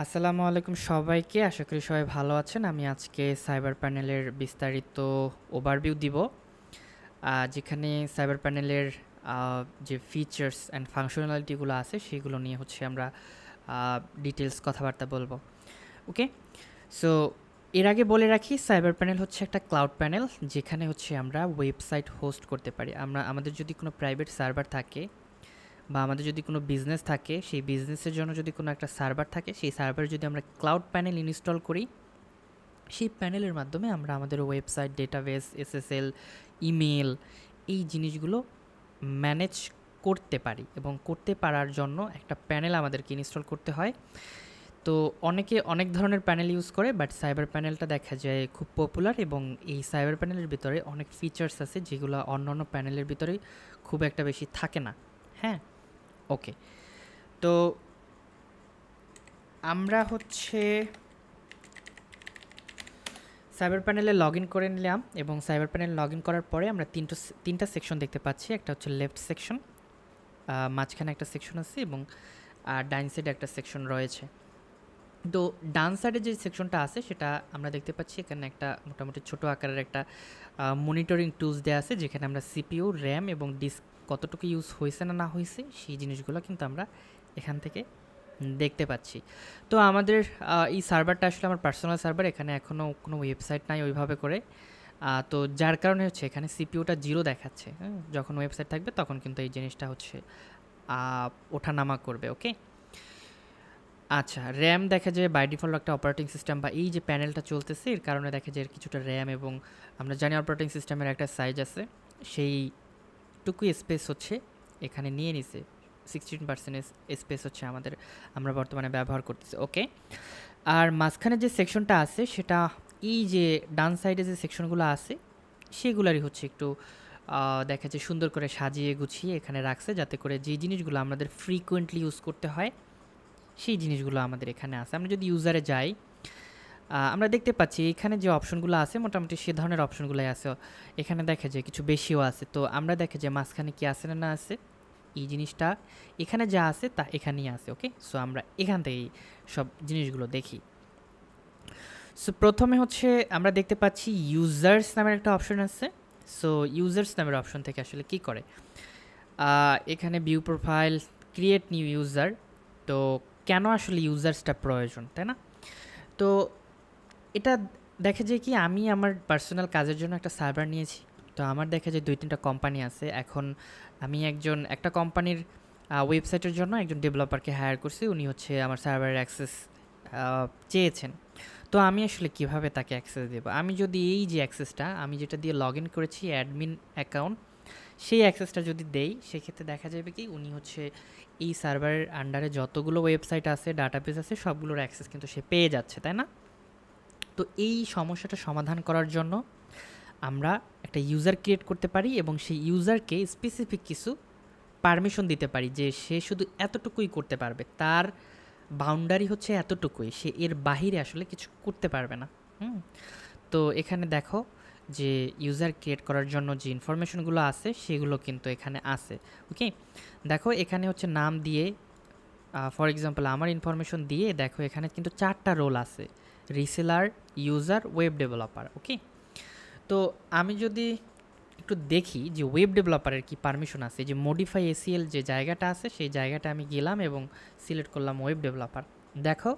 আসসালামু আলাইকুম সবাইকে। আশা করি সবাই ভালো আছেন। আমি আজকে সাইবার প্যানেলের বিস্তারিত ওভারভিউ দিব। যেখানে সাইবার প্যানেলের যে ফিচার্স অ্যান্ড ফাংশনালিটিগুলো আছে সেগুলো নিয়ে হচ্ছে আমরা ডিটেলস কথাবার্তা বলবো। ওকে, সো এর আগে বলে রাখি সাইবার প্যানেল হচ্ছে একটা ক্লাউড প্যানেল যেখানে হচ্ছে আমরা ওয়েবসাইট হোস্ট করতে পারি। আমাদের যদি কোনো প্রাইভেট সার্ভার থাকে বা আমাদের যদি কোনো বিজনেস থাকে, সেই বিজনেসের জন্য যদি কোনো একটা সার্ভার থাকে, সেই সার্ভারে যদি আমরা ক্লাউড প্যানেল ইনস্টল করি, সেই প্যানেলের মাধ্যমে আমরা আমাদের ওয়েবসাইট, ডেটাবেস, এসএসএল, ইমেল এই জিনিসগুলো ম্যানেজ করতে পারি এবং করতে পারার জন্য একটা প্যানেল আমাদেরকে ইনস্টল করতে হয়। তো অনেকে অনেক ধরনের প্যানেল ইউজ করে, বাট সাইবার প্যানেলটা দেখা যায় খুব পপুলার এবং এই সাইবার প্যানেলের ভিতরে অনেক ফিচার্স আছে যেগুলো অন্যান্য প্যানেলের ভিতরে খুব একটা বেশি থাকে না। হ্যাঁ, ওকে। তো আমরা হচ্ছে সাইবার প্যানেলে লগ ইন করে নিলাম এবং সাইবার প্যানেল লগ ইন করার পরে আমরা তিনটা সেকশন দেখতে পাচ্ছি। একটা হচ্ছে লেফট সেকশন, মাঝখানে একটা সেকশন আছে এবং ডাইন সাইডে একটা সেকশন রয়েছে। তো ডান সাইডে যে সেকশনটা আছে সেটা আমরা দেখতে পাচ্ছি এখানে একটা মোটামুটি ছোট আকারের একটা মনিটরিং টুলস দেওয়া আছে, যেখানে আমরা সিপিইউ, র্যাম এবং ডিস্ক কতটুকু ইউজ হয়েছে না না হয়েছে সেই জিনিসগুলো কিন্তু আমরা এখান থেকে দেখতে পাচ্ছি। তো আমাদের এই সার্ভারটা আসলে আমার পার্সোনাল সার্ভার, এখানে এখনও কোনো ওয়েবসাইট নাই ওইভাবে করে। তো যার কারণে হচ্ছে এখানে সিপিইউটা 0 দেখাচ্ছে। হ্যাঁ? যখন ওয়েবসাইট থাকবে তখন কিন্তু এই জিনিসটা হচ্ছে ওঠানামা করবে। ওকে, আচ্ছা। র্যাম দেখা যায় বাই ডিফল্ট একটা অপারেটিং সিস্টেম বা এই যে প্যানেলটা চলতেছে এর কারণে দেখা যায় এর কিছুটা র্যাম, এবং আমরা জানি অপারেটিং সিস্টেমের একটা সাইজ আছে, সেইটুকুই স্পেস হচ্ছে এখানে নিয়ে নিছে। 16% স্পেস হচ্ছে আমরা বর্তমানে ব্যবহার করতেছি। ওকে, আর মাঝখানে যে সেকশনটা আছে সেটা এই যে ডান সাইডে যে সেকশনগুলো আছে সেগুলারই হচ্ছে একটু দেখা যায় সুন্দর করে সাজিয়ে গুছিয়ে এখানে রাখছে, যাতে করে যে জিনিসগুলো আমাদের ফ্রিকোয়েন্টলি ইউজ করতে হয় সেই জিনিসগুলো আমাদের এখানে আছে। আমরা যদি ইউজারে যাই, আমরা দেখতে পাচ্ছি এখানে যে অপশনগুলো আছে মোটামুটি সে ধরনের অপশনগুলোই আছে। এখানে দেখা যায় কিছু বেশিও আছে। তো আমরা দেখা যায় মাঝখানে কি আছে না না আছে, এই জিনিসটা এখানে যা আছে তা এখানেই আছে। ওকে, সো আমরা এখান থেকেই সব জিনিসগুলো দেখি। সো প্রথমে হচ্ছে আমরা দেখতে পাচ্ছি ইউজার্স নামের একটা অপশন আছে। সো ইউজার্স নামের অপশন থেকে আসলে কি করে, এখানে view profile, create new user. তো কেন আসলে ইউজার্সটা প্রয়োজন, তাই না? তো এটা দেখা যায় কি, আমি আমার পার্সোনাল কাজের জন্য একটা সার্ভার নিয়েছি। তো আমার দেখা যায় 2-3টা কোম্পানি আছে। এখন আমি একটা কোম্পানির ওয়েবসাইটের জন্য একজন ডেভেলপারকে হায়ার করছি, উনি হচ্ছে আমার সার্ভারের অ্যাক্সেস চেয়েছেন। তো আমি আসলে কিভাবে তাকে অ্যাক্সেস দেবো? আমি যদি এই যে অ্যাক্সেসটা আমি যেটা দিয়ে লগ ইন করেছি অ্যাডমিন অ্যাকাউন্ট, সেই অ্যাক্সেসটা যদি দেই, সেক্ষেত্রে দেখা যাবে কি উনি হচ্ছে এই সার্ভারের আন্ডারে যতগুলো ওয়েবসাইট আছে, ডাটাবেস আছে, সবগুলোর অ্যাক্সেস কিন্তু সে পেয়ে যাচ্ছে, তাই না? তো এই সমস্যাটা সমাধান করার জন্য আমরা একটা ইউজার ক্রিয়েট করতে পারি এবং সেই ইউজারকে স্পেসিফিক কিছু পারমিশন দিতে পারি যে সে শুধু এতটুকুই করতে পারবে, তার বাউন্ডারি হচ্ছে এতটুকুই, সে এর বাহিরে আসলে কিছু করতে পারবে না। হুম, তো এখানে দেখো যে ইউজার ক্রিয়েট করার জন্য যে ইনফরমেশনগুলো আছে সেগুলো কিন্তু এখানে আছে। ওকে, দেখো এখানে হচ্ছে নাম দিয়ে, ফর এক্সাম্পল আমার ইনফরমেশন দিয়ে, দেখো এখানে কিন্তু 4টা রোল আছে: রিসেলার, ইউজার, ওয়েব ডেভেলপার। ওকে, তো আমি যদি একটু দেখি যে ওয়েব ডেভেলপারের কি পারমিশন আছে, যে মডিফাই এসিএল যে জায়গাটা আছে সেই জায়গাটা আমি গেলাম এবং সিলেক্ট করলাম ওয়েব ডেভেলপার। দেখো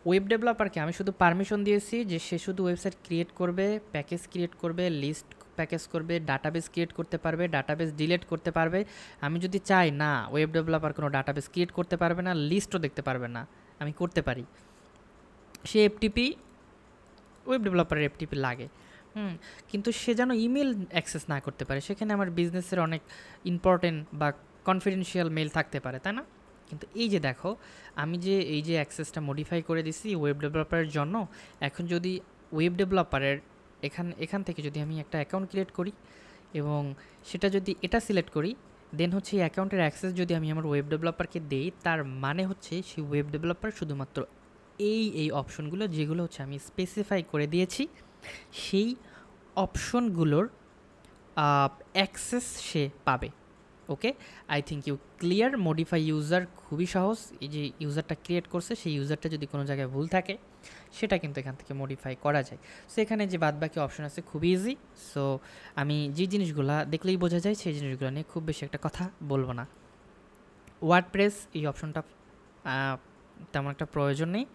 ওয়েব ডেভেলপারকে আমি শুধু পারমিশন দিয়েছি যে সে শুধু ওয়েবসাইট ক্রিয়েট করবে, প্যাকেজ ক্রিয়েট করবে, লিস্ট প্যাকেজ করবে, ডাটাবেস ক্রিয়েট করতে পারবে, ডাটাবেস ডিলিট করতে পারবে। আমি যদি চাই না, ওয়েব ডেভেলপার কোনো ডাটাবেস ক্রিয়েট করতে পারবে না, লিস্টও দেখতে পারবে না, আমি করতে পারি। সে এফটিপি, ওয়েব ডেভেলপারের এফটিপি লাগে। হুম, কিন্তু সে যেন ইমেল অ্যাক্সেস না করতে পারে, সেখানে আমার বিজনেসের অনেক ইম্পর্টেন্ট বা কনফিডেন্সিয়াল মেল থাকতে পারে, তাই না? কিন্তু এই যে দেখো, আমি যে এই যে অ্যাক্সেসটা মডিফাই করে দিছি ওয়েব ডেভেলপারের জন্য, এখন যদি ওয়েব ডেভেলপারের এখান থেকে যদি আমি একটা অ্যাকাউন্ট ক্রিয়েট করি এবং সেটা যদি এটা সিলেক্ট করি, দেন হচ্ছে এই অ্যাকাউন্টের অ্যাক্সেস যদি আমি আমার ওয়েব ডেভেলপারকে দেই, তার মানে হচ্ছে সেই ওয়েব ডেভেলপার শুধুমাত্র এই অপশনগুলো যেগুলো হচ্ছে আমি স্পেসিফাই করে দিয়েছি, সেই অপশনগুলোর অ্যাক্সেস সে পাবে। Okay, I think you clear. Modify user খুবই সহজ, এই যে ইউজারটা ক্রিয়েট করছে সেই ইউজারটা যদি কোনো জায়গায় ভুল থাকে সেটা কিন্তু এখান থেকে মডিফাই করা যায়। সো এখানে যে বাদবাকি অপশন আছে খুবই ইজি। সো আমি যে জিনিসগুলো দেখলেই বোঝা যায় সেই জিনিসগুলো নিয়ে খুব বেশি একটা কথা বলবো না। ওয়ার্ডপ্রেস এই অপশনটা তেমন একটা প্রয়োজন নেই।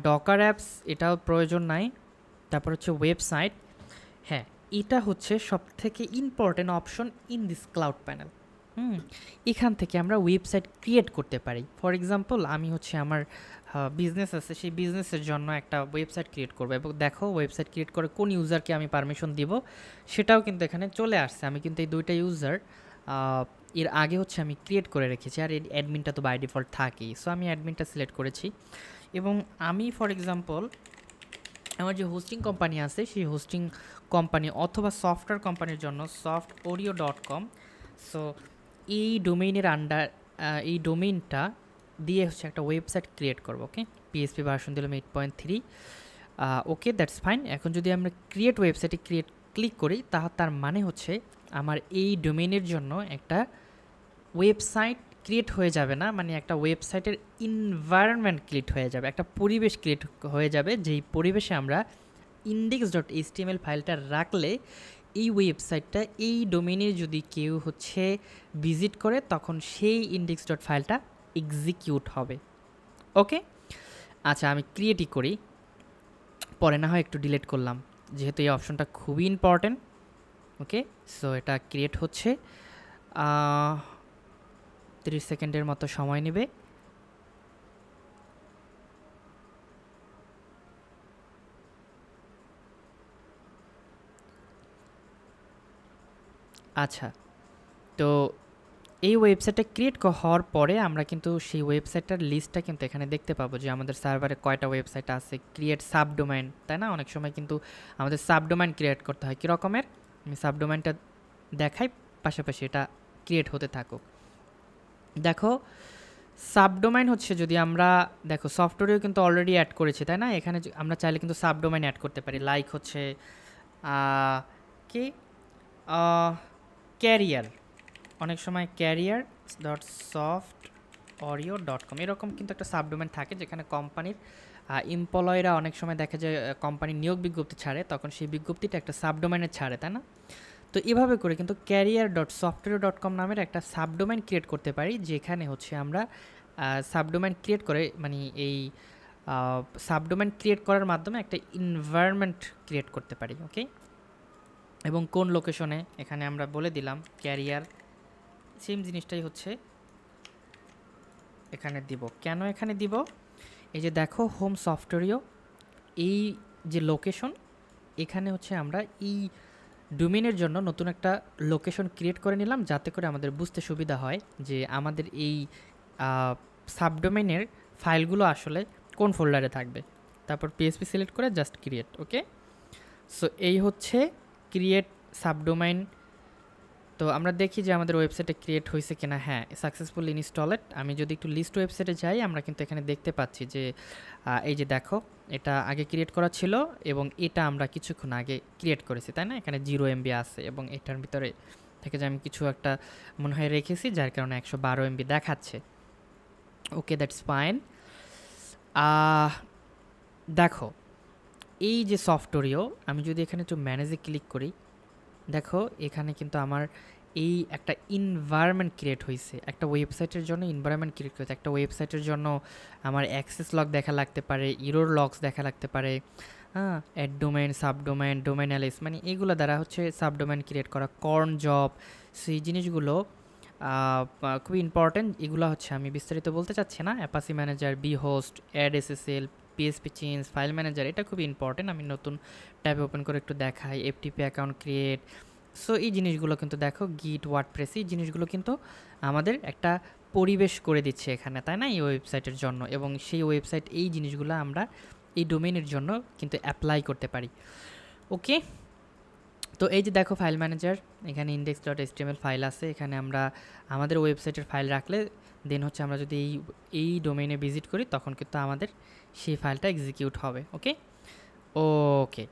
ডকার অ্যাপস এটাও প্রয়োজন নাই। তারপর হচ্ছে ওয়েবসাইট, হ্যাঁ এটা হচ্ছে সবথেকে important option in this cloud panel. এখান থেকে আমরা ওয়েবসাইট ক্রিয়েট করতে পারি। ফর এক্সাম্পল আমি হচ্ছে আমার বিজনেস আছে, সেই বিজনেসের জন্য একটা ওয়েবসাইট ক্রিয়েট করবো এবং দেখো ওয়েবসাইট ক্রিয়েট করে কোন ইউজারকে আমি পারমিশন দিব সেটাও কিন্তু এখানে চলে আসছে। আমি কিন্তু এই দুইটা ইউজার এর আগে হচ্ছে আমি ক্রিয়েট করে রেখেছি, আর অ্যাডমিনটা তো বাই ডিফল্ট থাকেই। সো আমি অ্যাডমিনটা সিলেক্ট করেছি এবং আমি ফর এক্সাম্পল আমার যে হোস্টিং কোম্পানি আছে সেই হোস্টিং কোম্পানি অথবা সফটওয়্যার কোম্পানির জন্য softoreo.com, সো এই ডোমেইনের এই ডোমেইনটা দিয়ে হচ্ছে একটা ওয়েবসাইট ক্রিয়েট করবো। ওকে, পিএসপি ভার্সন দিলাম 8.3। ওকে, দ্যাটস ফাইন। এখন যদি আমরা ক্রিয়েট ওয়েবসাইটে ক্লিক করি তার মানে হচ্ছে আমার এই ডোমেইনের জন্য একটা ওয়েবসাইট ক্রিয়েট হয়ে যাবে না, মানে একটা ওয়েবসাইটের এনভায়রনমেন্ট ক্রিয়েট হয়ে যাবে, একটা পরিবেশ ক্রিয়েট হয়ে যাবে, যেই পরিবেশে আমরা index.html ফাইলটা রাখলে এই ওয়েবসাইটটা এই ডোমেইনে যদি কেউ হচ্ছে ভিজিট করে তখন সেই ফাইলটা এক্সিকিউট হবে। ওকে, আচ্ছা আমি ক্রিয়েটই করি, পরে না হয় একটু ডিলিট করলাম যেহেতু এই অপশনটা খুবই ইম্পর্টেন্ট। ওকে, সো এটা ক্রিয়েট হচ্ছে 30 সেকেন্ডের মতো সময় নেবে। আচ্ছা, তো এই ওয়েবসাইটটা ক্রিয়েট হওয়ার পরে আমরা কিন্তু সেই ওয়েবসাইটটার লিস্টটা কিন্তু এখানে দেখতে পাবো যে আমাদের সার্ভারে কয়টা ওয়েবসাইট আছে, ক্রিয়েট সাবডোমেইন, তাই না? অনেক সময় কিন্তু আমাদের সাবডোমেইন ক্রিয়েট করতে হয়। কী রকমের আমি সাবডোমেইনটা দেখাই, পাশাপাশি এটা ক্রিয়েট হতে থাকুক। দেখো সাবডোমেইন হচ্ছে যদি আমরা দেখো সফটওয়্যারেও কিন্তু অলরেডি অ্যাড করেছি, তাই না? এখানে আমরা চাইলে কিন্তু সাবডোমেইন অ্যাড করতে পারি, লাইক হচ্ছে কি ক্যারিয়ার, অনেক সময় career dot soft Oreo dot com এরকম কিন্তু একটা সাবডোমেন থাকে যেখানে কোম্পানির এমপ্লয়িরা অনেক সময় দেখে যে কোম্পানির নিয়োগ বিজ্ঞপ্তি ছাড়ে, তখন সেই বিজ্ঞপ্তিটা একটা সাবডোমেনে ছাড়ে, তাই না? তো এভাবে করে কিন্তু career dot software dot com নামের একটা সাবডোমেন ক্রিয়েট করতে পারি, যেখানে হচ্ছে আমরা সাবডোমেন ক্রিয়েট করে মানে এই সাবডোমেন ক্রিয়েট করার মাধ্যমে একটা এনভায়রনমেন্ট ক্রিয়েট করতে পারি। ওকে, এবং কোন লোকেশনে এখানে আমরা বলে দিলাম ক্যারিয়ার, সেম জিনিসটাই হচ্ছে এখানে দিব। কেন এখানে দিব? এই যে দেখো হোম সফটওয়্যার, এই যে লোকেশন, এখানে হচ্ছে আমরা এই ডোমেইনের জন্য নতুন একটা লোকেশন ক্রিয়েট করে নিলাম যাতে করে আমাদের বুঝতে সুবিধা হয় যে আমাদের এই সাবডোমেইনের ফাইলগুলো আসলে কোন ফোল্ডারে থাকবে। তারপর পিএসপি সিলেক্ট করে জাস্ট ক্রিয়েট। ওকে, সো এই হচ্ছে ক্রিয়েট সাবডোমেইন। তো আমরা দেখি যে আমাদের ওয়েবসাইটে ক্রিয়েট হয়েছে কিনা। হ্যাঁ, সাকসেসফুল ইনস্টলেড। আমি যদি একটু লিস্ট ওয়েবসাইটে যাই আমরা কিন্তু এখানে দেখতে পাচ্ছি যে এই যে দেখো এটা আগে ক্রিয়েট করা ছিল এবং এটা আমরা কিছুক্ষণ আগে ক্রিয়েট করেছি, তাই না? এখানে 0 MB আছে এবং এটার ভিতরে থেকে যে আমি কিছু একটা মনে হয় রেখেছি যার কারণে 112 MB দেখাচ্ছে। ওকে, দ্যাটস ফাইন। দেখো এই যে সফটওয়্যার, আমি যদি এখানে একটু ম্যানেজে ক্লিক করি, দেখো এখানে কিন্তু আমার এই একটা এনভায়রনমেন্ট ক্রিয়েট হয়েছে, একটা ওয়েবসাইটের জন্য এনভায়রনমেন্ট ক্রিয়েট হয়েছে। একটা ওয়েবসাইটের জন্য আমার অ্যাক্সেস লগ দেখা লাগতে পারে, ইরোর লগস দেখা লাগতে পারে, হ্যাঁ, add domain, subdomain, domain alias, মানে এগুলো দ্বারা হচ্ছে সাবডোমেইন ক্রিয়েট করা, কর্ন জব, সেই জিনিসগুলো খুবই ইম্পর্টেন্ট। এগুলো হচ্ছে আমি বিস্তারিত বলতে চাচ্ছি না। Apache manager, B host, add SSL, PHP change, file manager, এটা খুবই ইম্পর্টেন্ট। আমি নতুন ট্যাব ওপেন করে একটু দেখাই, এফটিপি অ্যাকাউন্ট ক্রিয়েট। সো এই জিনিসগুলো কিন্তু দেখো গিট, ওয়ার্ডপ্রেস, এই জিনিসগুলো কিন্তু আমাদের একটা পরিবেশ করে দিচ্ছে এখানে, তাই না? এই ওয়েবসাইটের জন্য, এবং সেই ওয়েবসাইট এই জিনিসগুলো আমরা এই ডোমেইনের জন্য কিন্তু অ্যাপ্লাই করতে পারি। ওকে, তো এই যে দেখো ফাইল ম্যানেজার, এখানে index.html ফাইল আছে, এখানে আমরা আমাদের ওয়েবসাইটের ফাইল রাখলে দেন হচ্ছে আমরা যদি এই ডোমেইনে ভিজিট করি তখন কিন্তু আমাদের সেই ফাইলটা এক্সিকিউট হবে। ওকে ওকে,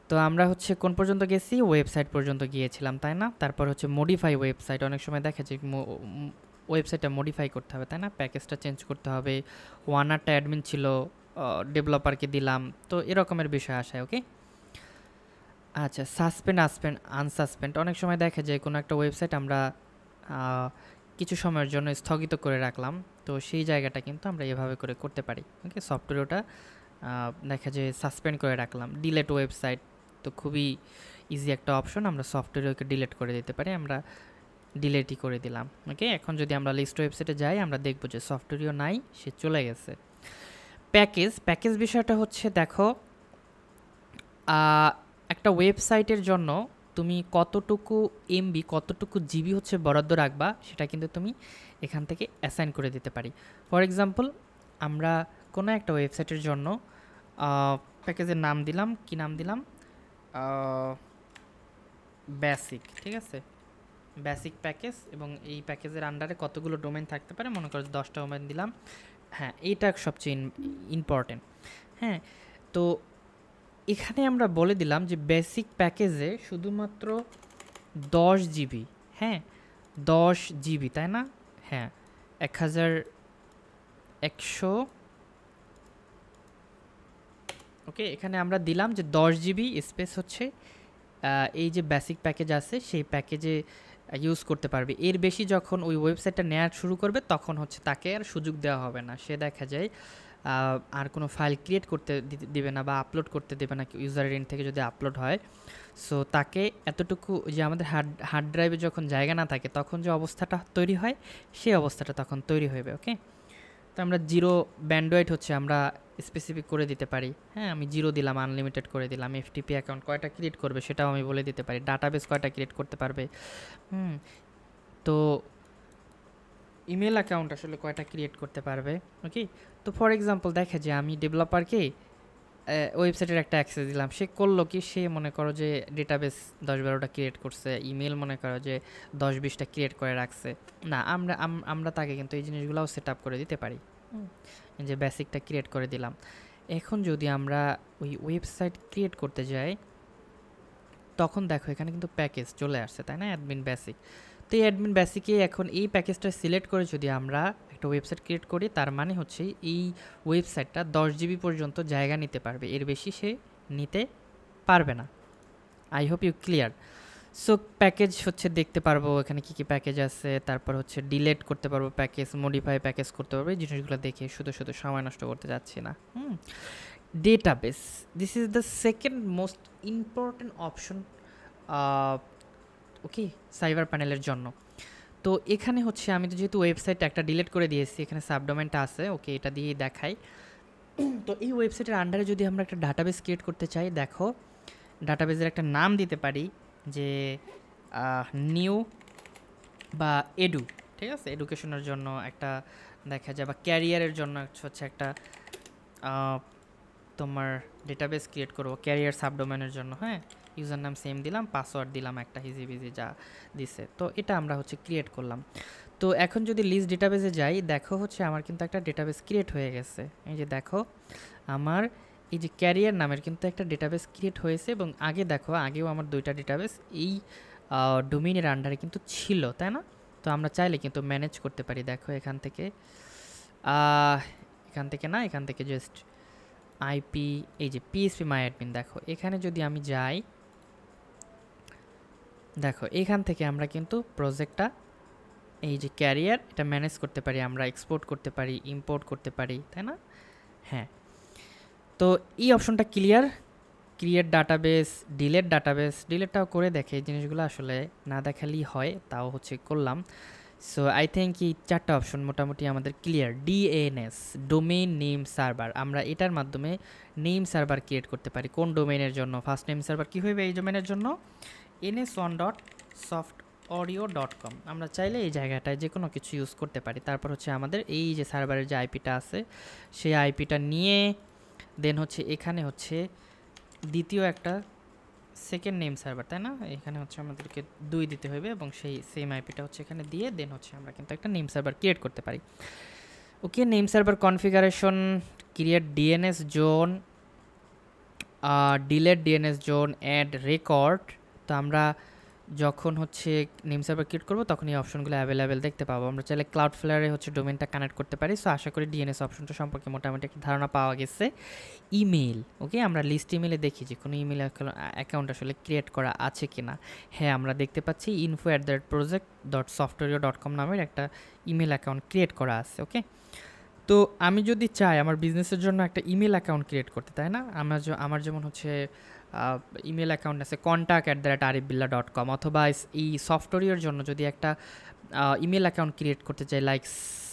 তো আমরা হচ্ছে কোন পর্যন্ত গেছি, ওয়েবসাইট পর্যন্ত গিয়েছিলাম তাই না। তারপর হচ্ছে মডিফাই ওয়েবসাইট, অনেক সময় দেখা যায় ওয়েবসাইটটা মডিফাই করতে হবে তাই না, প্যাকেজটা চেঞ্জ করতে হবে। ওয়ানারটা অ্যাডমিন ছিল, ডেভেলপারকে দিলাম, তো এরকমের বিষয় আসে। ওকে, আচ্ছা, আনসাসপেন্ড অনেক সময় দেখা যায় কোনো একটা ওয়েবসাইট আমরা কিছু সময়ের জন্য স্থগিত করে রাখলাম, তো সেই জায়গাটা কিন্তু আমরা এভাবে করে করতে পারি। ওকে, সফটওয়্যারটা দেখা যায় সাসপেন্ড করে রাখলাম, ডিলেট ওয়েবসাইট, তো খুবই ইজি একটা অপশন, আমরা সফটওয়্যারকে ডিলিট করে দিতে পারি, আমরা ডিলেটই করে দিলাম। ওকে, এখন যদি আমরা লিস্ট ওয়েবসাইটে যাই আমরা দেখব যে সফটওয়্যারও নাই, সে চলে গেছে। প্যাকেজ বিষয়টা হচ্ছে দেখো, একটা ওয়েবসাইটের জন্য তুমি কতটুকু এমবি কতটুকু জিবি হচ্ছে বরাদ্দ রাখবা, সেটা কিন্তু তুমি এখান থেকে অ্যাসাইন করে দিতে পারি। ফর এক্সাম্পল, আমরা কোনো একটা ওয়েবসাইটের জন্য প্যাকেজের নাম দিলাম, কি নাম দিলাম, বেসিক, ঠিক আছে, বেসিক প্যাকেজ, এবং এই প্যাকেজের আন্ডারে কতগুলো ডোমেন থাকতে পারে, মনে করো 10টা ডোমেন দিলাম। হ্যাঁ, এইটা সবচেয়ে ইম্পর্টেন্ট। হ্যাঁ, তো এখানে আমরা বলে দিলাম যে বেসিক প্যাকেজে শুধুমাত্র 10 জিবি, হ্যাঁ 10 জিবি তাই না, হ্যাঁ 1100। ওকে, এখানে আমরা দিলাম যে 10 জিবি স্পেস হচ্ছে এই যে বেসিক প্যাকেজ আছে সেই প্যাকেজে ইউজ করতে পারবে। এর বেশি যখন ওই ওয়েবসাইটটা নেওয়া শুরু করবে তখন হচ্ছে তাকে আর সুযোগ দেওয়া হবে না, সে দেখা যায় আর কোনো ফাইল ক্রিয়েট করতে দিবে না বা আপলোড করতে দেবে না ইউজারের এন্ড থেকে যদি আপলোড হয়। সো তাকে এতটুকু, যে আমাদের হার্ড ড্রাইভে যখন জায়গা না থাকে তখন যে অবস্থাটা তৈরি হয় সেই অবস্থাটা তখন তৈরি হবে। ওকে, তো আমরা জিরো ব্যান্ডওয়েট হচ্ছে আমরা স্পেসিফিক করে দিতে পারি। হ্যাঁ, আমি জিরো দিলাম, আনলিমিটেড করে দিলাম। এফটিপি অ্যাকাউন্ট কয়টা ক্রিয়েট করবে সেটাও আমি বলে দিতে পারি, ডাটাবেস কয়টা ক্রিয়েট করতে পারবে, তো ইমেল অ্যাকাউন্ট আসলে কয়টা ক্রিয়েট করতে পারবে। ওকে, তো ফর এক্সাম্পল দেখা যায় আমি ডেভেলপারকে ওয়েবসাইটের একটা অ্যাক্সেস দিলাম, সে করলো কি, সে মনে করো যে ডেটাবেস 10-12টা ক্রিয়েট করছে, ইমেল মনে করো যে 10-20টা ক্রিয়েট করে রাখছে। না, আমরা তাকে কিন্তু এই জিনিসগুলোও সেট আপ করে দিতে পারি, যে বেসিকটা ক্রিয়েট করে দিলাম। এখন যদি আমরা ওই ওয়েবসাইট ক্রিয়েট করতে যাই তখন দেখো এখানে কিন্তু প্যাকেজ চলে আসছে তাই না, অ্যাডমিন বেসিক। তো এই অ্যাডমিন বেসিকে এখন এই প্যাকেজটা সিলেক্ট করে যদি আমরা একটা ওয়েবসাইট ক্রিয়েট করি, তার মানে হচ্ছে এই ওয়েবসাইটটা 10 জিবি পর্যন্ত জায়গা নিতে পারবে, এর বেশি সে নিতে পারবে না। I hope you clear. So package হচ্ছে দেখতে পারবো এখানে কী কী প্যাকেজ আছে, তারপর হচ্ছে ডিলেট করতে পারবো প্যাকেজ, মডিফাই প্যাকেজ করতে পারবো, এই জিনিসগুলো দেখে শুধু সময় নষ্ট করতে যাচ্ছি না। Database, this is the second most important option okay cyber প্যানেলের জন্য। তো এখানে হচ্ছে আমি তো যেহেতু ওয়েবসাইট একটা ডিলিট করে দিয়েছি, এখানে সাবডোমেনটা আছে, ওকে এটা দিয়েই দেখাই। তো এই ওয়েবসাইটের আন্ডারে যদি আমরা একটা ডাটাবেস ক্রিয়েট করতে চাই, দেখো ডাটাবেসের একটা নাম দিতে পারি যে নিউ বা এডু, ঠিক আছে, এডুকেশনের জন্য একটা দেখা যায়, বা ক্যারিয়ারের জন্য হচ্ছে একটা তোমার ডেটাবেস ক্রিয়েট করবো ক্যারিয়ার সাবডোমেনের জন্য। হ্যাঁ, ইউজার নাম সেম দিলাম, পাসওয়ার্ড দিলাম একটা হিজিবিজি যা দিছে, তো এটা আমরা হচ্ছে ক্রিয়েট করলাম। তো এখন যদি লিস্ট ডেটাবেসে যাই, দেখো হচ্ছে আমার কিন্তু একটা ডেটাবেস ক্রিয়েট হয়ে গেছে। এই যে দেখো আমার এই যে ক্যারিয়ার নামের কিন্তু একটা ডেটাবেস ক্রিয়েট হয়েছে, এবং আগে দেখো আগেও আমার 2টা ডেটাবেস এই ডোমেইনের আন্ডারে কিন্তু ছিল তাই না। তো আমরা চাইলে কিন্তু ম্যানেজ করতে পারি, দেখো এখান থেকে না, এখান থেকে জাস্ট আইপি, এই যে পিএসপি মাই অ্যাডমিন, দেখো এখানে যদি আমি যাই, দেখো এখান থেকে আমরা কিন্তু প্রজেক্টটা এই যে ক্যারিয়ার এটা ম্যানেজ করতে পারি, আমরা এক্সপোর্ট করতে পারি, ইম্পোর্ট করতে পারি তাই না। হ্যাঁ, তো এই অপশনটা ক্লিয়ার। ক্রিয়েট ডাটাবেস, ডিলেটটাও করে দেখে, এই জিনিসগুলো আসলে না দেখালেই হয়, তাও হচ্ছে করলাম। সো আই থিঙ্ক এই 4টা অপশন মোটামুটি আমাদের clear. DNS, domain name server, আমরা এটার মাধ্যমে নেম সার্ভার ক্রিয়েট করতে পারি। কোন ডোমেইনের জন্য, ফার্স্ট নেম সার্ভার কী হবে এই ডোমেইনের জন্য, ns1.softaudio.com, আমরা চাইলে এই জায়গাটায় যে কোনো কিছু ইউজ করতে পারি। তারপর হচ্ছে আমাদের এই যে সার্ভারের যে আইপিটা আছে সেই আইপিটা নিয়ে দেন হচ্ছে এখানে হচ্ছে দ্বিতীয় একটা সেকেন্ড নেম সার্ভার তাই না, এখানে হচ্ছে আমাদেরকে 2 দিতে হবে, এবং সেই সেম আইপিটা হচ্ছে এখানে দিয়ে দেন হচ্ছে আমরা কিন্তু একটা নেম সার্ভার ক্রিয়েট করতে পারি। Okay, name server configuration, create DNS zone, delete DNS zone add record. তো আমরা যখন হচ্ছে নেম সার্ভার ক্রিয়েট করবো তখন এই অপশনগুলো অ্যাভেলেবেল দেখতে পাবো। আমরা চাইলে ক্লাউডফ্লেয়ারে হচ্ছে ডোমেনটা কানেক্ট করতে পারি। সো আশা করি ডিএনএস অপশনটা সম্পর্কে মোটামুটি একটা ধারণা পাওয়া গেছে। ইমেল, ওকে, আমরা লিস্ট ইমেলে দেখি যে কোনো ইমেল অ্যাকাউন্ট আসলে ক্রিয়েট করা আছে কি না। হ্যাঁ, আমরা দেখতে পাচ্ছি info@project.softwario.com নামের একটা ইমেল অ্যাকাউন্ট ক্রিয়েট করা আছে। ওকে, তো আমি যদি চাই আমার বিজনেসের জন্য একটা ইমেল অ্যাকাউন্ট ক্রিয়েট করতে, তাই না, আমার যেমন হচ্ছে ইমেল অ্যাকাউন্ট আছে contact@arifbillah.com, অথবা এই সফটওয়্যারের জন্য যদি একটা ইমেল অ্যাকাউন্ট ক্রিয়েট করতে চাই লাইক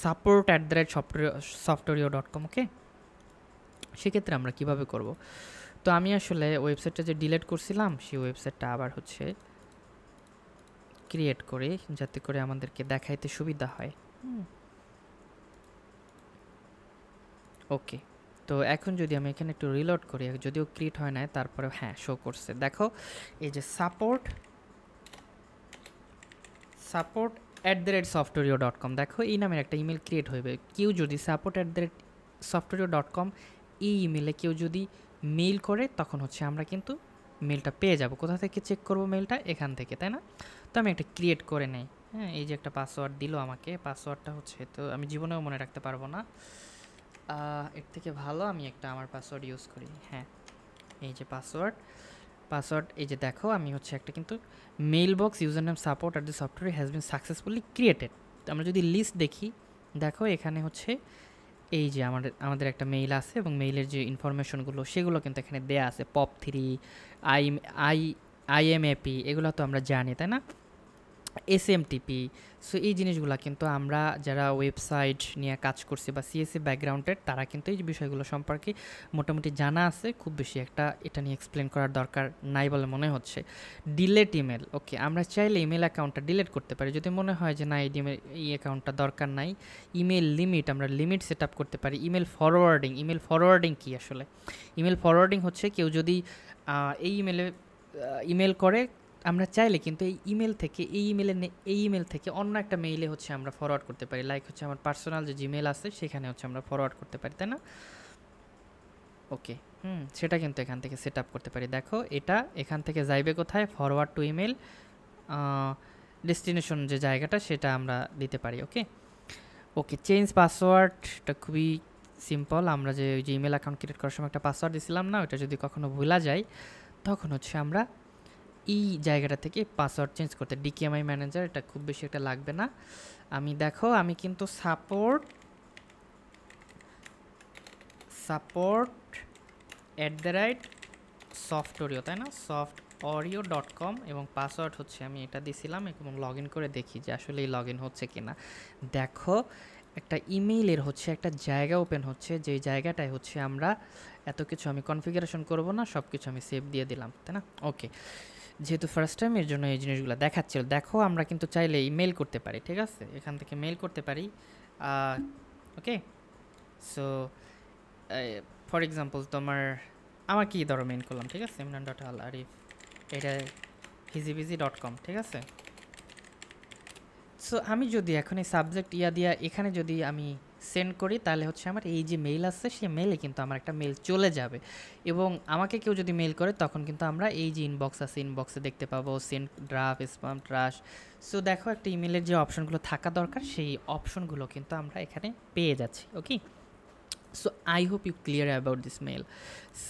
support@softwario.com। ওকে, সেক্ষেত্রে আমরা কিভাবে করব? তো আমি আসলে ওয়েবসাইটটা যে ডিলিট করছিলাম সেই ওয়েবসাইটটা আবার হচ্ছে ক্রিয়েট করি যাতে করে আমাদেরকে দেখাইতে সুবিধা হয়। ওকে, তো এখন যদি আমি এখানে একটু রিলোড করি, যদিও ক্রিয়েট হয় না, তারপরে হ্যাঁ শো করছে। দেখো এই যে support@softwario.com, দেখো এই নামের একটা ইমেল ক্রিয়েট হইবে। কেউ যদি support@softwario.com এই ইমেলে কেউ যদি মেইল করে তখন হচ্ছে আমরা কিন্তু মেলটা পেয়ে যাব। কোথা থেকে চেক করব মেলটা? এখান থেকে, তাই না? তো আমি একটা ক্রিয়েট করে নেই। হ্যাঁ, এই যে একটা পাসওয়ার্ড দিল আমাকে, পাসওয়ার্ডটা হচ্ছে তো আমি জীবনেও মনে রাখতে পারবো না। এর থেকে ভালো আমি একটা আমার পাসওয়ার্ড ইউজ করি। হ্যাঁ, এই যে পাসওয়ার্ড এই যে দেখো আমি হচ্ছে একটা কিন্তু mail box user name support@the software has been successfully created. তো আমরা যদি লিস্ট দেখি, দেখো এখানে হচ্ছে এই যে আমাদের একটা মেইল আছে এবং মেইলের যে ইনফরমেশনগুলো সেগুলো কিন্তু এখানে দেয়া আছে। POP3, আই আই IMAP এগুলো তো আমরা জানি, তাই না? SMTP। সো এই জিনিসগুলো কিন্তু আমরা যারা ওয়েবসাইট নিয়ে কাজ করছি বা CSE ব্যাকগ্রাউন্ডের তারা কিন্তু এই বিষয়গুলো সম্পর্কে মোটামুটি জানা আছে। খুব বেশি একটা এটা নিয়ে এক্সপ্লেন করার দরকার নাই বলে মনে হচ্ছে। ডিলেট ইমেল, ওকে, আমরা চাইলে ইমেল অ্যাকাউন্টটা ডিলেট করতে পারি যদি মনে হয় যে না এই অ্যাকাউন্টটা দরকার নাই। ইমেল লিমিট, আমরা লিমিট সেট আপ করতে পারি। ইমেল ফরওয়ার্ডিং কি আসলে? ইমেল ফরওয়ার্ডিং হচ্ছে কেউ যদি এই ইমেল করে, আমরা চাইলে কিন্তু এই ইমেল থেকে অন্য একটা মেইলে হচ্ছে আমরা ফরওয়ার্ড করতে পারি। লাইক হচ্ছে আমার পার্সোনাল যে জিমেল আছে সেখানে হচ্ছে আমরা ফরওয়ার্ড করতে পারি, তাই না? ওকে, সেটা কিন্তু এখান থেকে সেট আপ করতে পারি। দেখো এটা এখান থেকে যাইবে কোথায়? ফরওয়ার্ড টু ইমেল, ডেস্টিনেশন যে জায়গাটা সেটা আমরা দিতে পারি। ওকে, চেঞ্জ পাসওয়ার্ডটা খুবই সিম্পল। আমরা যে ওই যে ইমেল অ্যাকাউন্ট ক্রিয়েট করার সময় একটা পাসওয়ার্ড দিছিলাম না, ওটা যদি কখনো ভুলা যায় তখন হচ্ছে আমরা এই জায়গাটা থেকে পাসওয়ার্ড চেঞ্জ করতে। DKMI ম্যানেজার এটা খুব বেশি একটা লাগবে না। আমি কিন্তু support@softwario, তাই না, softwario.com, এবং পাসওয়ার্ড হচ্ছে আমি এটা দিছিলাম এবং লগ ইন করে দেখি যে আসলে লগ ইন হচ্ছে কিনা। দেখো একটা ইমেইলের হচ্ছে একটা জায়গা ওপেন হচ্ছে, যে জায়গাটায় হচ্ছে আমরা এত কিছু আমি কনফিগারেশন করব না, সব কিছু আমি সেভ দিয়ে দিলাম, তাই না? ওকে, যেহেতু ফার্স্ট টাইম এর জন্য এই জিনিসগুলো দেখাচ্ছিল। দেখো আমরা কিন্তু চাইলে ইমেল করতে পারি, ঠিক আছে, এখান থেকে মেল করতে পারি। ওকে, সো ফর এক্সাম্পল আমার কি ধরো মেইল করলাম, ঠিক আছে, imran.al-arif, এটা hizibizi.com, ঠিক আছে। সো আমি যদি এখন এই সাবজেক্ট দিয়া এখানে যদি আমি সেন্ড করি তাহলে হচ্ছে আমার এই যে মেইল আছে সেই মেইলে কিন্তু আমার একটা মেইল চলে যাবে, এবং আমাকে কেউ যদি মেইল করে তখন কিন্তু আমরা এই যে ইনবক্স আছে ইনবক্সে দেখতে পাবো send, draft, spam, trash. So দেখো একটা ইমেলের যে অপশনগুলো থাকা দরকার সেই অপশনগুলো কিন্তু আমরা এখানে পেয়ে যাচ্ছি। Okay, so I hope you clear about this mail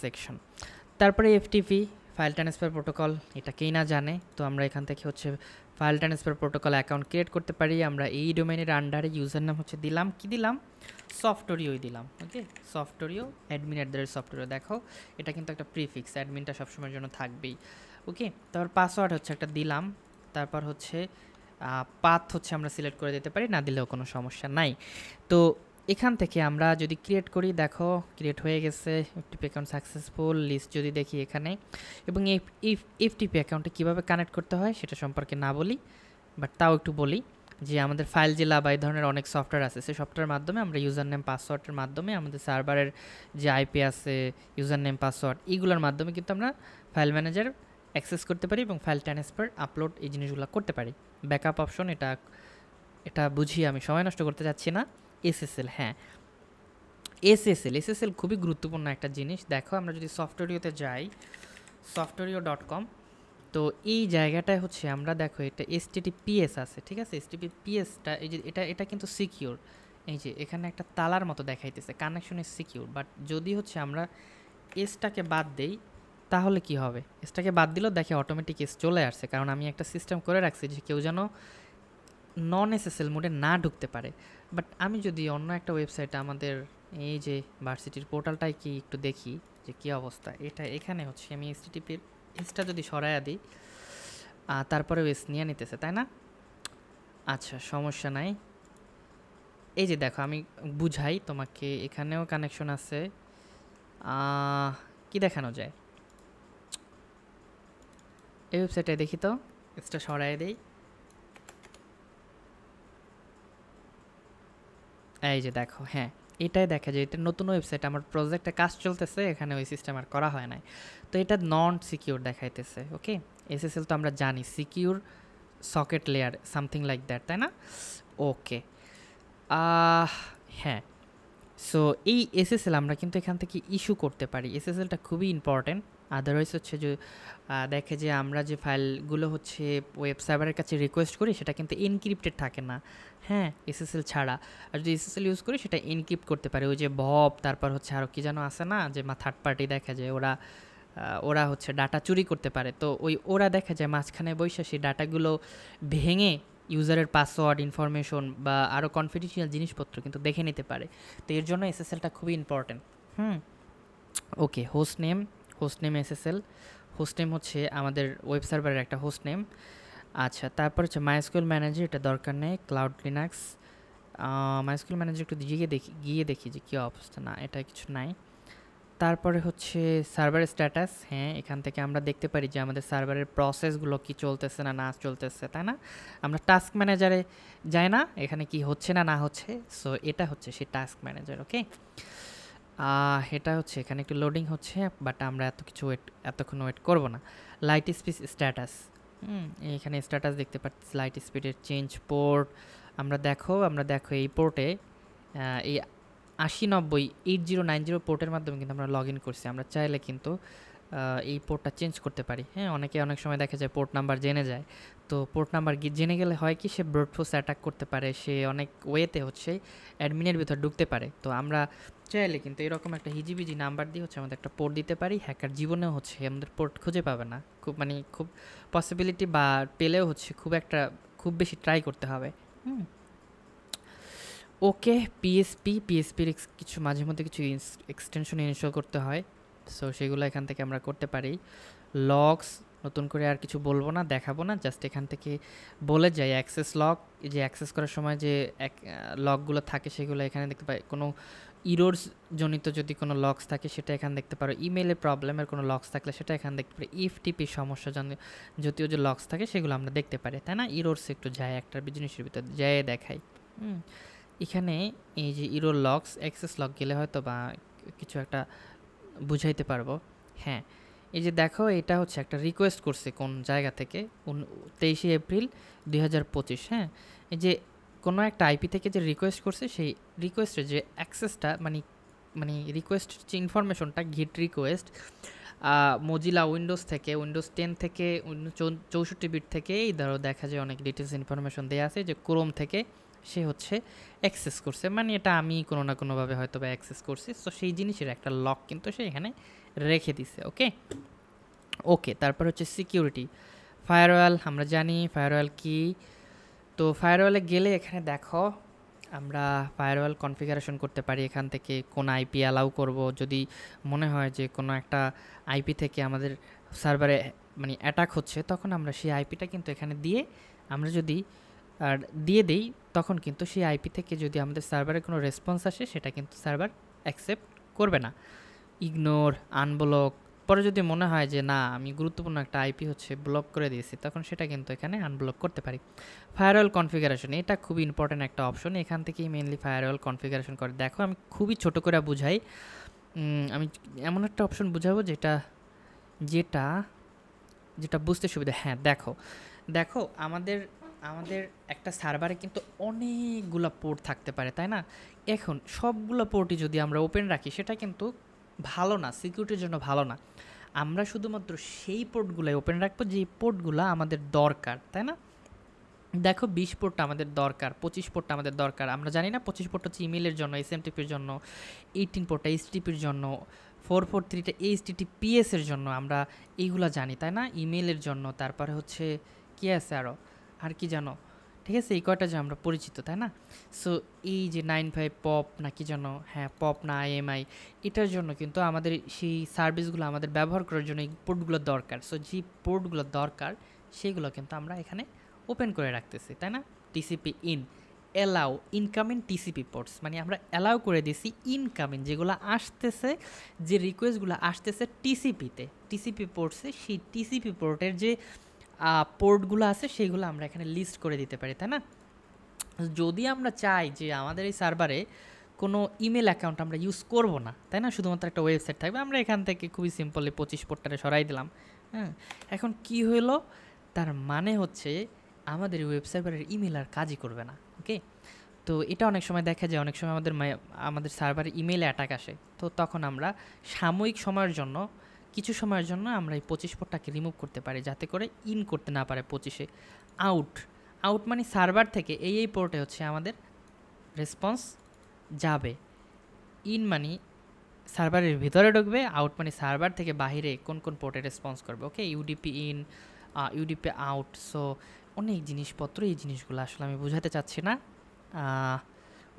section. তারপরে FTP, ফাইল ট্রান্সফার প্রোটোকল, এটা কেই না জানে। তো আমরা এখান থেকে হচ্ছে file transfer protocol account create করতে পারি। আমরা এই ডোমেনের আন্ডারে ইউজার নাম হচ্ছে দিলাম, কি দিলাম, সফটওয়্যারিওই দিলাম। ওকে, সফটওয়্যারিও admin@softwario। দেখো এটা কিন্তু একটা প্রিফিক্স, অ্যাডমিনটা সবসময়ের জন্য থাকবেই। ওকে, তারপর পাসওয়ার্ড হচ্ছে একটা দিলাম, তারপর হচ্ছে পাথ হচ্ছে আমরা সিলেক্ট করে দিতে পারি, না দিলেও কোনো সমস্যা নাই। তো এখান থেকে আমরা যদি ক্রিয়েট করি, দেখো ক্রিয়েট হয়ে গেছে, FTP অ্যাকাউন্ট সাকসেসফুল। লিস্ট যদি দেখি এখানে, এবং এই FTP অ্যাকাউন্টে কীভাবে কানেক্ট করতে হয় সেটা সম্পর্কে না বলি, বাট তাও একটু বলি যে আমাদের ফাইল জেলা বা এই ধরনের অনেক সফটওয়্যার আছে, সেই সফটওয়্যারের মাধ্যমে আমরা ইউজার নেম পাসওয়ার্ডের মাধ্যমে আমাদের সার্ভারের যে IP আছে, ইউজার নেম পাসওয়ার্ড, এইগুলোর মাধ্যমে কিন্তু আমরা ফাইল ম্যানেজার অ্যাক্সেস করতে পারি এবং ফাইল ট্রান্সফার, আপলোড, এই জিনিসগুলো করতে পারি। ব্যাকআপ অপশন, এটা বুঝিয়ে আমি সময় নষ্ট করতে চাচ্ছি না। SSL, হ্যাঁ, এসএসএল খুবই গুরুত্বপূর্ণ একটা জিনিস। দেখো আমরা যদি সফটওয়্যারিওতে যাই, softwario.com, তো এই জায়গাটায় হচ্ছে আমরা দেখো এটা HTTPS আছে, ঠিক আছে? HTTPSটা এই যে এটা কিন্তু সিকিউর। এই যে এখানে একটা তালার মতো দেখাইতেছে, কানেকশন ইজ সিকিউর। বাট যদি হচ্ছে আমরা এসটাকে বাদ দেই তাহলে কি হবে? এসটাকে বাদ দিলেও দেখে অটোমেটিক এস চলে আসছে, কারণ আমি একটা সিস্টেম করে রাখছি যে কেউ যেন নন এসএসএল মোডে না ঢুকতে পারে। বাট আমি যদি অন্য একটা ওয়েবসাইটে আমাদের এই যে ভার্সিটির পোর্টালটাই কি একটু দেখি যে কী অবস্থা, এটা এখানে হচ্ছে আমি HTTP এসটা যদি সরাইয়া দিই তারপরেও এস নিয়ে নিতেছে, তাই না? আচ্ছা, সমস্যা নাই। এই যে দেখো আমি বুঝাই তোমাকে, এখানেও কানেকশন আছে। কি দেখানো যায় এই ওয়েবসাইটে দেখি তো, এসটা সরাই দেই। এই যে দেখো, হ্যাঁ এটাই দেখা যায়, এটা নতুন ওয়েবসাইট, আমার প্রজেক্টে কাজ চলতেছে, এখানে ওই সিস্টেম আর করা হয় নাই। তো এটা নন সিকিউর দেখাইতেছে। ওকে, এসএসএল তো আমরা জানি secure socket layer something like that, তাই না? ওকে, হ্যাঁ। সো এই এসএসএল আমরা কিন্তু এখান থেকে ইস্যু করতে পারি। এসএসএলটা খুবই ইম্পর্ট্যান্ট। আদারওয়াইজ হচ্ছে যে দেখে যে আমরা যে ফাইলগুলো হচ্ছে ওয়েব সার্ভারের কাছে রিকোয়েস্ট করি সেটা কিন্তু এনক্রিপ্টেড থাকে না, হ্যাঁ, এসএসএল ছাড়া। আর যদি এসএসএল ইউজ করি সেটা এনক্রিপ্ট করতে পারে। ওই যে ভব, তারপর হচ্ছে আরও কি যেন আছে না, যে থার্ড পার্টি দেখা যায় ওরা হচ্ছে ডাটা চুরি করতে পারে। তো ওরা দেখা যায় মাঝখানে বসে সেই ডাটাগুলো ভেঙে ইউজারের পাসওয়ার্ড ইনফরমেশন বা আরও কনফিডেন্সিয়াল জিনিসপত্র কিন্তু দেখে নিতে পারে। তো এর জন্য এসএসএলটা খুবই important. Okay, host name SSL. Host name হচ্ছে আমাদের ওয়েব সার্ভারের একটা হোস্ট নেম। আচ্ছা, তারপর হচ্ছে মাইএসকিউএল ম্যানেজার, এটা দরকার নেই। ক্লাউড লিনাক্স, মাইএসকিউএল ম্যানেজার একটু গিয়ে দেখি যে কী অবস্থা। না, এটা কিছু নাই। তারপরে হচ্ছে সার্ভারের স্ট্যাটাস, হ্যাঁ এখান থেকে আমরা দেখতে পারি যে আমাদের সার্ভারের প্রসেসগুলো কি চলতেছে না চলতেছে, তাই না? আমরা টাস্ক ম্যানেজারে যাই না, এখানে কি হচ্ছে না হচ্ছে। সো এটা হচ্ছে সেই টাস্ক ম্যানেজার। ওকে, এটা হচ্ছে এখানে একটু লোডিং হচ্ছে, বাট আমরা এতক্ষণ ওয়েট করব না। লাইট স্পিড স্ট্যাটাস, এখানে স্ট্যাটাস দেখতে পাচ্ছি, লাইট স্পিডের চেঞ্জ পোর্ট। আমরা দেখো এই পোর্টে এই 8090 8090 পোর্টের মাধ্যমে কিন্তু আমরা লগ ইন করছি। আমরা চাইলে কিন্তু এই পোর্টটা চেঞ্জ করতে পারি, হ্যাঁ। অনেক সময় দেখা যায় পোর্ট নাম্বার জেনে যায়। তো পোর্ট নাম্বার জেনে গেলে হয় কি, সে ব্রুট ফোর্স অ্যাটাক করতে পারে, সে অনেক ওয়েতে হচ্ছে অ্যাডমিনের ভিতর ঢুকতে পারে। তো আমরা চাইলে কিন্তু এরকম একটা হিজিবিজি নাম্বার দিয়ে হচ্ছে আমাদের একটা পোর্ট দিতে পারি। হ্যাকার জীবনেও হচ্ছে আমাদের পোর্ট খুঁজে পাবে না, খুব পসিবিলিটি, বা পেলেও হচ্ছে খুব বেশি ট্রাই করতে হবে। ওকে, পিএসপির কিছু মাঝে মধ্যে কিছু এক্সটেনশন ইনস্টল করতে হয়। সো সেগুলো এখান থেকে আমরা করতে পারি। লগস, নতুন করে আর কিছু বলবো না, দেখাবো না, জাস্ট এখান থেকে বলে যাই অ্যাক্সেস লগ, যে অ্যাক্সেস করার সময় যে লগগুলো থাকে সেগুলো এখানে দেখতে পাই। কোনো ইরোর্স জনিত যদি কোনো লগস থাকে সেটা এখানে দেখতে পারো। ইমেইলের প্রবলেমের কোনো লগস থাকলে সেটা এখানে দেখতে পারি। ইফটিপি সমস্যা যদিও যে লগস থাকে সেগুলো আমরা দেখতে পারি, তাই না? ইরোর্স একটু যায় একটা জিনিসের ভিতর যায় দেখাই। এখানে এই যে ইরোর লগস, অ্যাক্সেস লগ গেলে হয়তো বা কিছু একটা বুঝাইতে পারবো। হ্যাঁ, এই যে দেখো এটা হচ্ছে একটা রিকোয়েস্ট করছে কোন জায়গা থেকে, 23 এপ্রিল 2025। হ্যাঁ, এই যে কোনো একটা আইপি থেকে যে রিকোয়েস্ট করছে, সেই রিকোয়েস্টের যে অ্যাক্সেসটা মানে রিকোয়েস্ট যে ইনফরমেশনটা, গেট রিকোয়েস্ট মজিলা উইন্ডোজ 10 থেকে 64 বিট থেকে এই ধরো দেখা যায় অনেক ডিটেলস ইনফরমেশন দেওয়া আছে যে ক্রোম থেকে সে হচ্ছে অ্যাক্সেস করছে, মানে এটা আমি কোনো না কোনোভাবে হয়তো বা অ্যাক্সেস করছি। সো সেই জিনিসের একটা লক কিন্তু সে এখানে রেখে দিছে। ওকে, তারপর হচ্ছে সিকিউরিটি, ফায়ারওয়াল, আমরা জানি ফায়ারওয়াল কি। তো ফায়ারওয়ালে গেলে এখানে দেখো আমরা ফায়ারওয়াল কনফিগারেশন করতে পারি। এখান থেকে কোন আইপি অ্যালাউ করব, যদি মনে হয় যে কোনো একটা আইপি থেকে আমাদের সার্ভারে মানে অ্যাটাক হচ্ছে, তখন আমরা সেই আইপিটা কিন্তু এখানে আমরা যদি দিয়ে দেই, তখন কিন্তু সেই আইপি থেকে যদি আমাদের সার্ভারে কোনো রেসপন্স আসে সেটা কিন্তু সার্ভার অ্যাকসেপ্ট করবে না, ইগনোর, আনব্লক। পরে যদি মনে হয় যে না, আমি গুরুত্বপূর্ণ একটা আইপি হচ্ছে ব্লক করে দিয়েছি, তখন সেটা কিন্তু এখানে আনব্লক করতে পারি। ফায়ারওয়াল কনফিগারেশন, এটা খুবই ইম্পর্ট্যান্ট একটা অপশন, এখান থেকেই মেনলি ফায়ারওয়াল কনফিগারেশন করে। দেখো আমি খুবই ছোট করে বুঝাই, আমি এমন একটা অপশন বুঝাবো যেটা যেটা যেটা বুঝতে সুবিধা। হ্যাঁ, দেখো আমাদের আমাদের একটা সার্ভারে কিন্তু অনেকগুলা পোর্ট থাকতে পারে, তাই না? এখন সবগুলো পোর্টই যদি আমরা ওপেন রাখি সেটা কিন্তু ভালো না, সিকিউরিটির জন্য ভালো না। আমরা শুধুমাত্র সেই পোর্টগুলাই ওপেন রাখবো যে পোর্টগুলো আমাদের দরকার, তাই না? দেখো 20 পোর্টটা আমাদের দরকার, 25 পোর্টটা আমাদের দরকার। আমরা জানি না 25 পোর্ট হচ্ছে ইমেলের জন্য, এসএমটিপির জন্য, 18 পোর্টটা এইচটিপির জন্য, 443টা এইচটিটিপিএস এর জন্য, আমরা এইগুলা জানি, তাই না? ইমেলের জন্য। তারপরে হচ্ছে কি আছে আরও, আর কি জানো, ঠিক আছে, এই কয়টা যে আমরা পরিচিত, তাই না? সো এই যে 95 পপ না কি জানো, হ্যাঁ পপ না আইএমআই, এটার জন্য কিন্তু আমাদের সেই সার্ভিসগুলো আমাদের ব্যবহার করার জন্য এই পোর্টগুলো দরকার। সো যে পোর্টগুলো দরকার সেগুলো কিন্তু আমরা এখানে ওপেন করে রাখতেছি, তাই না? TCP in allow incoming TCP ports, মানে আমরা অ্যালাউ করে দিছি ইনকামিং যেগুলো আসতেছে, যে রিকোয়েস্টগুলো আসতেছে টিসিপি পোর্টসে, সেই টিসিপি পোর্টের যে পোর্টগুলো আছে সেইগুলো আমরা এখানে লিস্ট করে দিতে পারি, তাই না? যদি আমরা চাই যে আমাদের এই সার্ভারে কোনো ইমেল অ্যাকাউন্ট আমরা ইউজ করব না, তাই না, শুধুমাত্র একটা ওয়েবসাইট থাকবে, আমরা এখান থেকে খুবই সিম্পলি 25 পোর্টটারে সরাই দিলাম। হ্যাঁ, এখন কি হলো, তার মানে হচ্ছে আমাদের ওয়েব সার্ভারের ইমেল আর কাজই করবে না। ওকে, তো এটা অনেক সময় দেখা যায়, অনেক সময় আমাদের সার্ভারে ইমেলে অ্যাটাক আসে, তো তখন আমরা সাময়িক সময়ের জন্য, কিছু সময়ের জন্য আমরা এই 25 পোর্টটাকে রিমুভ করতে পারি, যাতে করে ইন করতে না পারে 25-এ। আউট আউট মানে সার্ভার থেকে এই পোর্টে হচ্ছে আমাদের রেসপন্স যাবে। ইন মানে সার্ভারের ভিতরে ঢুকবে, আউট মানে সার্ভার থেকে বাহিরে কোন কোন পোর্টে রেসপন্স করবে। Okay, UDP in, UDP out. So অনেক জিনিসপত্র, এই জিনিসগুলো আসলে আমি বোঝাতে চাচ্ছি না।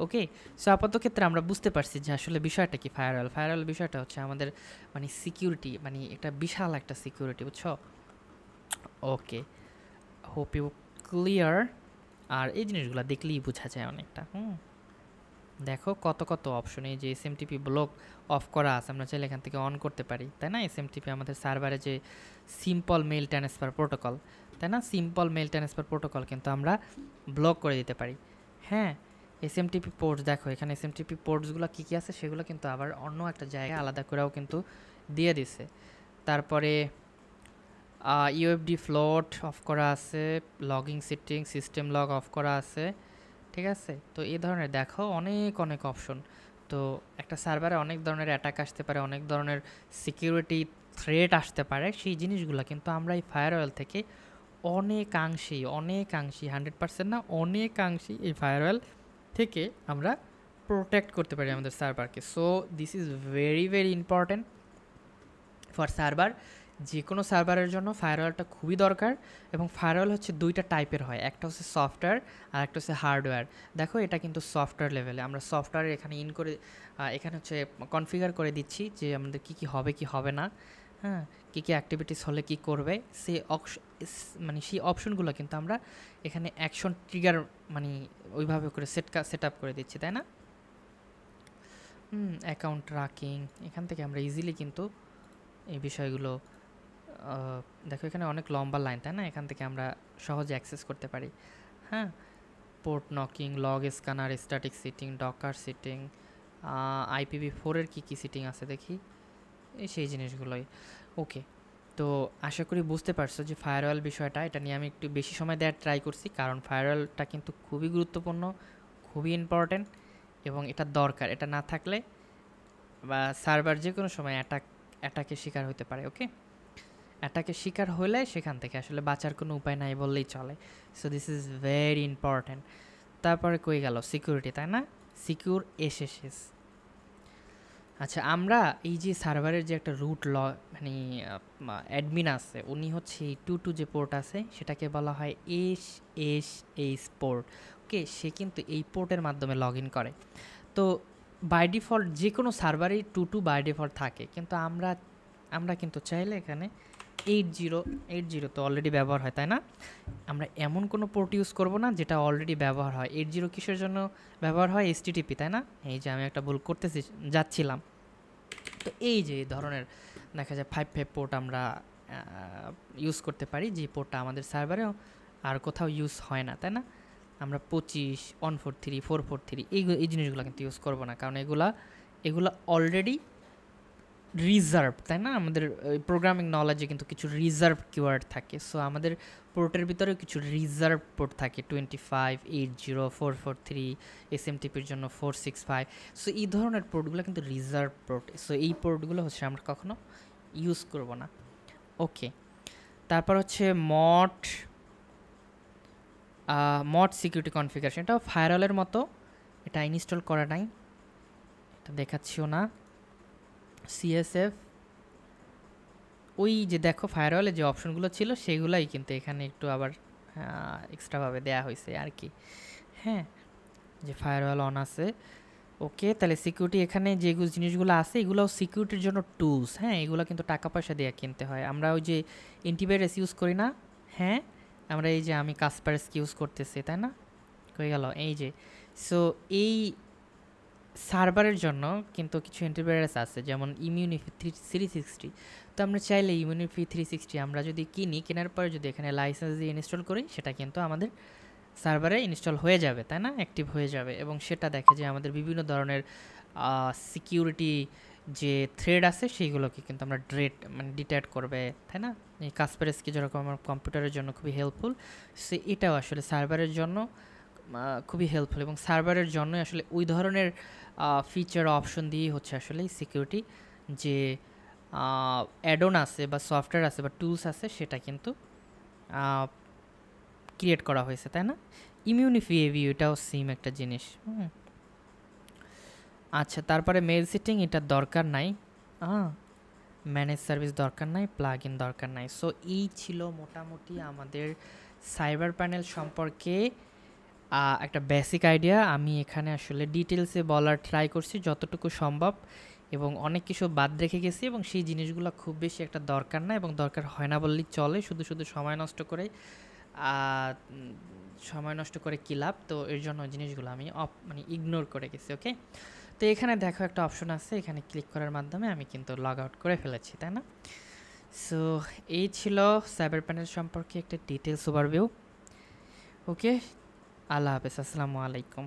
ওকে, সো আপাতত ক্ষেত্রে আমরা বুঝতে পারছি যে আসলে বিষয়টা কি। ফায়ারওয়াল বিষয়টা হচ্ছে আমাদের মানে সিকিউরিটি, মানে একটা বিশাল একটা সিকিউরিটি, বুঝছো? ওকে, হোপ ইউ ক্লিয়ার। আর এই জিনিসগুলো দেখলেই বোঝা যায় অনেকটা। দেখো কত কত অপশন, এই যে এসএমটিপি ব্লক অফ করা আছে, আমরা চাইলে এখান থেকে অন করতে পারি, তাই না? এসএমটিপি আমাদের সার্ভারে যে সিম্পল মেল ট্রান্সফার প্রোটোকল, তাই না, সিম্পল মেল ট্রান্সফার প্রোটোকল কিন্তু আমরা ব্লক করে দিতে পারি। হ্যাঁ, এসএমটিপি পোর্টস, দেখো এখানে এসএমটিপি পোর্টসগুলো কী কী আছে সেগুলো কিন্তু আবার অন্য একটা জায়গায় আলাদা করেও কিন্তু দিয়ে দিছে। তারপরে ইউএফডি ফ্লোট অফ করা আছে, logging setting, system log of করা আছে, ঠিক আছে? তো এই ধরনের দেখো অনেক অনেক অপশন। তো একটা সার্ভারে অনেক ধরনের অ্যাটাক আসতে পারে, অনেক ধরনের সিকিউরিটি থ্রেট আসতে পারে, সেই জিনিসগুলো কিন্তু আমরা এই ফায়ারওয়াল থেকে অনেকাংশেই 100% না, অনেকাংশেই এই ফায়ারওয়াল থেকে আমরা প্রোটেক্ট করতে পারি আমাদের সার্ভারকে। So this is very very important for server. যে কোনো সার্ভারের জন্য ফায়ারওয়ালটা খুবই দরকার। এবং ফায়ারওয়াল হচ্ছে দুইটা টাইপের হয়, একটা হচ্ছে সফটওয়্যার আর একটা হচ্ছে হার্ডওয়্যার। দেখো এটা কিন্তু সফটওয়্যার লেভেলে, আমরা সফটওয়্যার এখানে ইন করে এখানে হচ্ছে কনফিগার করে দিচ্ছি যে আমাদের কী কী হবে কি হবে না, হ্যাঁ, কী কী অ্যাক্টিভিটিস হলে কি করবে, মানে সেই অপশনগুলো কিন্তু আমরা এখানে অ্যাকশন ট্রিগার মানে ওইভাবে করে সেট আপ করে দিচ্ছি, তাই না? অ্যাকাউন্ট ট্র্যাকিং, এখান থেকে আমরা ইজিলি কিন্তু এই বিষয়গুলো দেখো এখানে অনেক লম্বা লাইন, তাই না, এখান থেকে আমরা সহজে অ্যাক্সেস করতে পারি। হ্যাঁ, port knocking, log scanner, static setting, docker setting, IPv4-এর কী কী সিটিং আছে দেখি, এই সেই জিনিসগুলোই। ওকে, তো আশা করি বুঝতে পারছো যে ফায়ারওয়াল বিষয়টা, এটা নিয়ে আমি একটু বেশি সময় দেওয়ার ট্রাই করছি, কারণ ফায়ারওয়ালটা কিন্তু খুবই গুরুত্বপূর্ণ, খুবই ইম্পর্ট্যান্ট, এবং এটা দরকার। এটা না থাকলে বা সার্ভার যে কোনো সময় অ্যাটাকের শিকার হতে পারে। ওকে, অ্যাটাকের শিকার হলে সেখান থেকে আসলে বাঁচার কোনো উপায় নাই বললেই চলে। So this is very important. তারপরে কই গেল সিকিউরিটি, তাই না, সিকিউর এসএসএস। আচ্ছা, আমরা এই যে সার্ভারের যে একটা রুট মানে অ্যাডমিন আছে, উনি হচ্ছে এই 22 যে পোর্ট আছে সেটাকে বলা হয় এস পোর্ট। ওকে, সে কিন্তু এই পোর্টের মাধ্যমে লগ ইন করে। তো বাই ডিফল্ট যে কোনো সার্ভারেই 22 বাই ডিফল্ট থাকে, কিন্তু আমরা কিন্তু চাইলে এখানে 80 তো অলরেডি ব্যবহার হয়, তাই না? আমরা এমন কোনো পোর্ট ইউজ করব না যেটা অলরেডি ব্যবহার হয়। 80 কিসের জন্য ব্যবহার হয়? HTTP, তাই না? এই যে আমি একটা ভুল করতেছি যাচ্ছিলাম। তো এই যে এই ধরনের দেখা যায় 55 পোর্ট আমরা ইউজ করতে পারি, যে পোর্টটা আমাদের সার্ভারেও আর কোথাও ইউজ হয় না, তাই না? আমরা 25, 143, 443 এই জিনিসগুলো কিন্তু ইউজ করব না, কারণ এগুলা অলরেডি রিজার্ভ, তাই না? আমাদের প্রোগ্রামিং নলেজে কিন্তু কিছু রিজার্ভ কিওয়ার্ড থাকে। সো আমাদের পোর্টের ভিতরে কিছু রিজার্ভ পোর্ট থাকে 25, 80, 443, এসএমটিপির জন্য 465। সো এই ধরনের পোর্টগুলো কিন্তু রিজার্ভ পোর্ট। সো এই পোর্টগুলো হচ্ছে আমরা কখনো ইউজ করব না। ওকে, তারপর হচ্ছে মড সিকিউরিটি কনফিগারেশন। এটাও ফায়ারওয়ালের মতো, এটা ইনস্টল করা নাই, এটা দেখাচ্ছিও না। সিএসএফ, ওই যে দেখো ফায়ারওয়ালে যে অপশনগুলো ছিল সেগুলাই কিন্তু এখানে একটু আবার এক্সট্রাভাবে দেয়া হয়েছে আর কি। হ্যাঁ, যে ফায়ারওয়াল অন আছে। ওকে, তাহলে সিকিউরিটি এখানে যে জিনিসগুলো আছে এগুলোও সিকিউরিটির জন্য টুলস। হ্যাঁ, এগুলো কিন্তু টাকা পয়সা দিয়ে কিনতে হয়। আমরা ওই যে অ্যান্টিভাইরাস ইউজ করি না? হ্যাঁ, আমরা এই যে আমি কাসপারস্কি ইউজ করতেছি, তাই না? কই গেল? এই যে, সো এই সার্ভারের জন্য কিন্তু কিছু অ্যান্টিভাইরাস আছে, যেমন ইমিউনিফি 360। তো আমরা চাইলে ইমিউনিফি 360 আমরা যদি কিনি, কেনার পরে যদি এখানে লাইসেন্স দিয়ে ইনস্টল করি, সেটা কিন্তু আমাদের সার্ভারে ইনস্টল হয়ে যাবে, তাই না? অ্যাক্টিভ হয়ে যাবে, এবং সেটা দেখে যে আমাদের বিভিন্ন ধরনের সিকিউরিটি যে থ্রেড আছে সেইগুলোকে কিন্তু আমরা ডিটেক্ট করবে, তাই না? এই কাসপারস্কি যেরকম আমার কম্পিউটারের জন্য খুবই হেল্পফুল, সে এটাও আসলে সার্ভারের জন্য খুবই হেল্পফুল, এবং সার্ভারের জন্য আসলে ওই ধরনের ফিচার অপশন দিয়েই হচ্ছে আসলে সিকিউরিটি যে অ্যাডন আছে বা সফটওয়্যার আছে বা টুলস আছে সেটা কিন্তু ক্রিয়েট করা হয়েছে, তাই না? ইমিউনিফি এভি, এটাও সেম একটা জিনিস। আচ্ছা, তারপরে মেল সেটিং, এটার দরকার নাই। ম্যানেজ সার্ভিস দরকার নাই, প্লাগ ইন দরকার নাই। সো এই ছিল মোটামুটি আমাদের সাইবার প্যানেল সম্পর্কে একটা বেসিক আইডিয়া। আমি এখানে আসলে ডিটেলসে বলার ট্রাই করছি যতটুকু সম্ভব, এবং অনেক কিছু বাদ রেখে গেছি, এবং সেই জিনিসগুলো খুব বেশি একটা দরকার না এবং দরকার হয় না বললেই চলে। শুধু শুধু সময় নষ্ট করে কী লাভ? তো এর জন্য জিনিসগুলো আমি ইগনোর করে গেছি। ওকে, তো এখানে দেখো একটা অপশন আছে, এখানে ক্লিক করার মাধ্যমে আমি কিন্তু লগ আউট করে ফেলেছি, তাই না? সো এই ছিল সাইবার প্যানেল সম্পর্কে একটা ডিটেলস ওভারভিউ। ওকে, আল্লাহ হাফেজ, আসসালামু আলাইকুম।